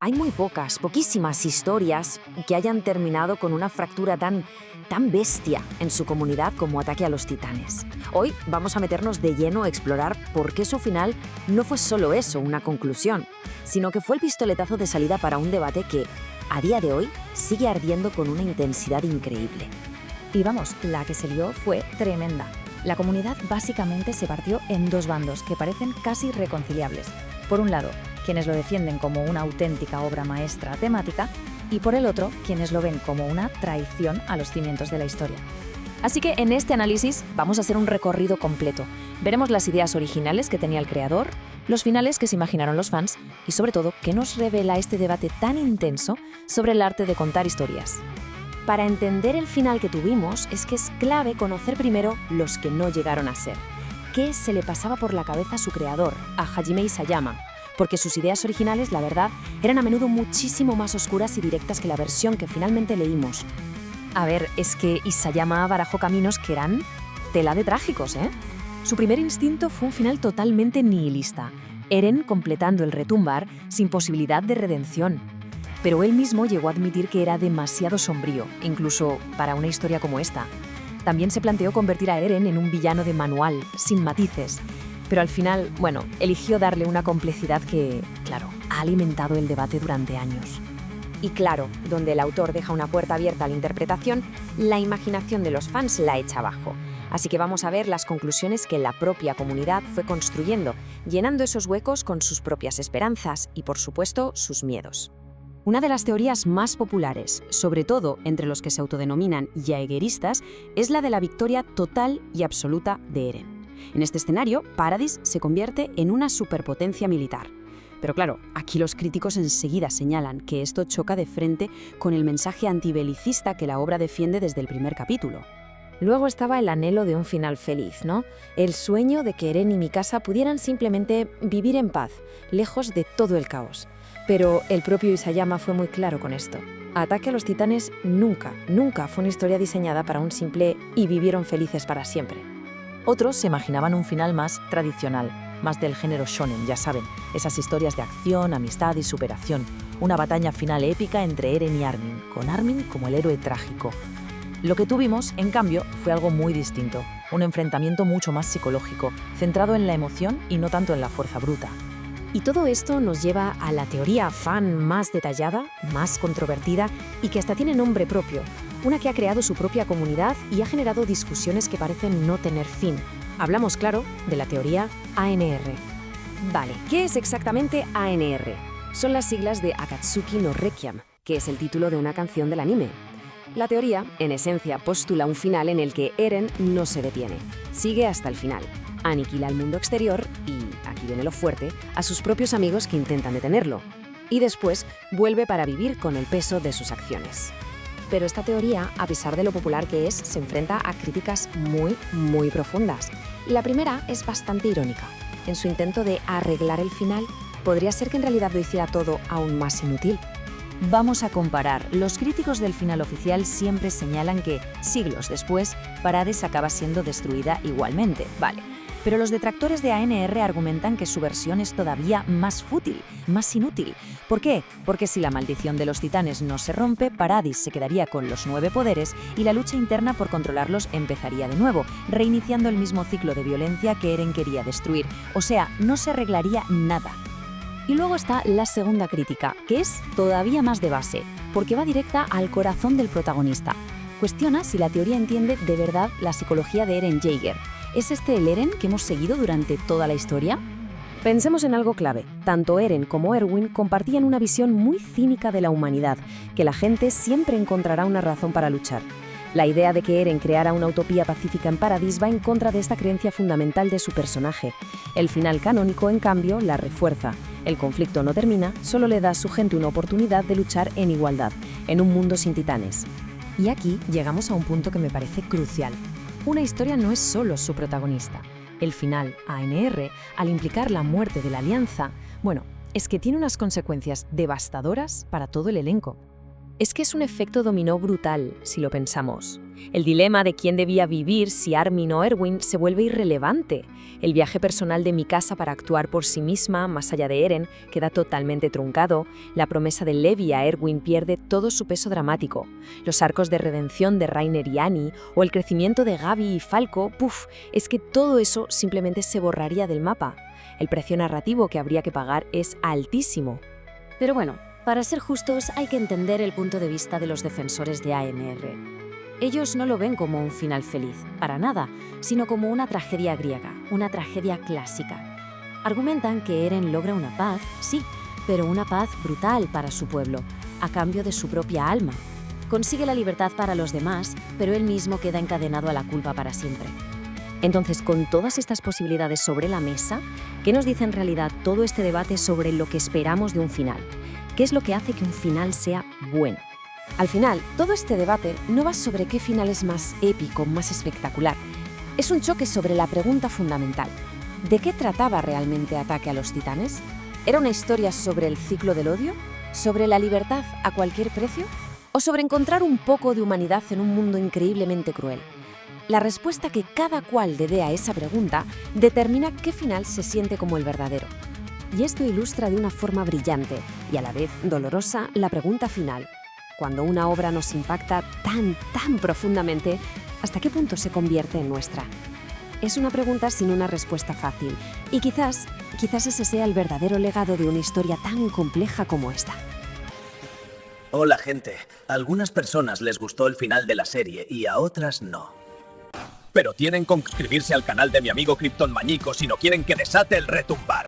hay muy poquísimas historias que hayan terminado con una fractura tan bestia en su comunidad como Ataque a los Titanes. Hoy vamos a meternos de lleno a explorar por qué su final no fue solo eso, una conclusión, sino que fue el pistoletazo de salida para un debate que, a día de hoy, sigue ardiendo con una intensidad increíble. Y vamos, la que se lió fue tremenda. La comunidad básicamente se partió en dos bandos que parecen casi reconciliables. Por un lado, quienes lo defienden como una auténtica obra maestra temática, y por el otro, quienes lo ven como una traición a los cimientos de la historia. Así que en este análisis vamos a hacer un recorrido completo. Veremos las ideas originales que tenía el creador, los finales que se imaginaron los fans y sobre todo, qué nos revela este debate tan intenso sobre el arte de contar historias. Para entender el final que tuvimos es que es clave conocer primero los que no llegaron a ser. ¿Qué se le pasaba por la cabeza a su creador, a Hajime Isayama? Porque sus ideas originales, la verdad, eran a menudo muchísimo más oscuras y directas que la versión que finalmente leímos. A ver, es que Isayama barajó caminos que eran tela de trágicos, ¿eh? Su primer instinto fue un final totalmente nihilista, Eren completando el retumbar sin posibilidad de redención. Pero él mismo llegó a admitir que era demasiado sombrío, incluso para una historia como esta. También se planteó convertir a Eren en un villano de manual, sin matices. Pero al final, eligió darle una complejidad que, claro, ha alimentado el debate durante años. Y claro, donde el autor deja una puerta abierta a la interpretación, la imaginación de los fans la echa abajo. Así que vamos a ver las conclusiones que la propia comunidad fue construyendo, llenando esos huecos con sus propias esperanzas y, por supuesto, sus miedos. Una de las teorías más populares, sobre todo entre los que se autodenominan jaegeristas, es la de la victoria total y absoluta de Eren. En este escenario, Paradis se convierte en una superpotencia militar. Pero claro, aquí los críticos enseguida señalan que esto choca de frente con el mensaje antibelicista que la obra defiende desde el primer capítulo. Luego estaba el anhelo de un final feliz, ¿no? El sueño de que Eren y Mikasa pudieran simplemente vivir en paz, lejos de todo el caos. Pero el propio Isayama fue muy claro con esto. Ataque a los Titanes nunca fue una historia diseñada para un simple «y vivieron felices para siempre». Otros se imaginaban un final más tradicional, más del género shonen, ya saben, esas historias de acción, amistad y superación. Una batalla final épica entre Eren y Armin, con Armin como el héroe trágico. Lo que tuvimos, en cambio, fue algo muy distinto, un enfrentamiento mucho más psicológico, centrado en la emoción y no tanto en la fuerza bruta. Y todo esto nos lleva a la teoría fan más detallada, más controvertida y que hasta tiene nombre propio, una que ha creado su propia comunidad y ha generado discusiones que parecen no tener fin. Hablamos, claro, de la teoría ANR. Vale, ¿qué es exactamente ANR? Son las siglas de Akatsuki no Requiem, que es el título de una canción del anime. La teoría, en esencia, postula un final en el que Eren no se detiene, sigue hasta el final, aniquila al mundo exterior y, aquí viene lo fuerte, a sus propios amigos que intentan detenerlo. Y después vuelve para vivir con el peso de sus acciones. Pero esta teoría, a pesar de lo popular que es, se enfrenta a críticas muy profundas. La primera es bastante irónica. En su intento de arreglar el final, podría ser que en realidad lo hiciera todo aún más inútil. Vamos a comparar. Los críticos del final oficial siempre señalan que, siglos después, Paradis acaba siendo destruida igualmente. Vale. Pero los detractores de ANR argumentan que su versión es todavía más fútil, más inútil. ¿Por qué? Porque si la maldición de los titanes no se rompe, Paradis se quedaría con los 9 poderes y la lucha interna por controlarlos empezaría de nuevo, reiniciando el mismo ciclo de violencia que Eren quería destruir. O sea, no se arreglaría nada. Y luego está la segunda crítica, que es todavía más de base, porque va directa al corazón del protagonista. Cuestiona si la teoría entiende de verdad la psicología de Eren Jaeger. ¿Es este el Eren que hemos seguido durante toda la historia? Pensemos en algo clave. Tanto Eren como Erwin compartían una visión muy cínica de la humanidad, que la gente siempre encontrará una razón para luchar. La idea de que Eren creara una utopía pacífica en Paradis va en contra de esta creencia fundamental de su personaje. El final canónico, en cambio, la refuerza. El conflicto no termina, solo le da a su gente una oportunidad de luchar en igualdad, en un mundo sin titanes. Y aquí llegamos a un punto que me parece crucial. Una historia no es solo su protagonista. El final, ANR, al implicar la muerte de la Alianza, es que tiene unas consecuencias devastadoras para todo el elenco. Es que es un efecto dominó brutal, si lo pensamos. El dilema de quién debía vivir, si Armin o Erwin, se vuelve irrelevante. El viaje personal de Mikasa para actuar por sí misma, más allá de Eren, queda totalmente truncado. La promesa de Levi a Erwin pierde todo su peso dramático. Los arcos de redención de Reiner y Annie, o el crecimiento de Gabi y Falco, es que todo eso simplemente se borraría del mapa. El precio narrativo que habría que pagar es altísimo. Pero bueno, para ser justos, hay que entender el punto de vista de los defensores de ANR. Ellos no lo ven como un final feliz, para nada, sino como una tragedia griega, una tragedia clásica. Argumentan que Eren logra una paz, sí, pero una paz brutal para su pueblo, a cambio de su propia alma. Consigue la libertad para los demás, pero él mismo queda encadenado a la culpa para siempre. Entonces, con todas estas posibilidades sobre la mesa, ¿qué nos dice en realidad todo este debate sobre lo que esperamos de un final? ¿Qué es lo que hace que un final sea bueno? Al final, todo este debate no va sobre qué final es más épico, más espectacular. Es un choque sobre la pregunta fundamental. ¿De qué trataba realmente Ataque a los Titanes? ¿Era una historia sobre el ciclo del odio? ¿Sobre la libertad a cualquier precio? ¿O sobre encontrar un poco de humanidad en un mundo increíblemente cruel? La respuesta que cada cual le dé a esa pregunta determina qué final se siente como el verdadero. Y esto ilustra de una forma brillante y a la vez dolorosa la pregunta final. Cuando una obra nos impacta tan profundamente, ¿hasta qué punto se convierte en nuestra? Es una pregunta sin una respuesta fácil y quizás ese sea el verdadero legado de una historia tan compleja como esta. Hola gente, a algunas personas les gustó el final de la serie y a otras no. Pero tienen que suscribirse al canal de mi amigo Krypton Mañico si no quieren que desate el retumbar.